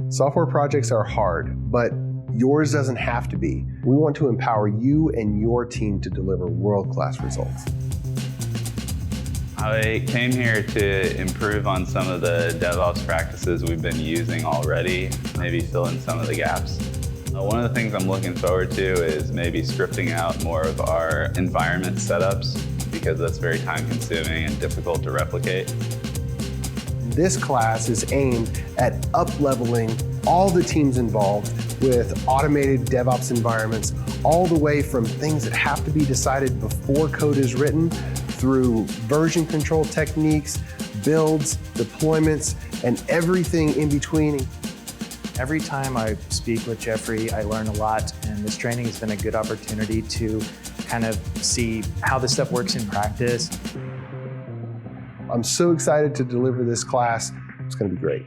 Software projects are hard, but yours doesn't have to be. We want to empower you and your team to deliver world-class results. I came here to improve on some of the DevOps practices we've been using already, maybe fill in some of the gaps. One of the things I'm looking forward to is maybe scripting out more of our environment setups, because that's very time-consuming and difficult to replicate. This class is aimed at up-leveling all the teams involved with automated DevOps environments, all the way from things that have to be decided before code is written, through version control techniques, builds, deployments, and everything in between. Every time I speak with Jeffrey, I learn a lot, and this training has been a good opportunity to kind of see how this stuff works in practice. I'm so excited to deliver this class. It's going to be great.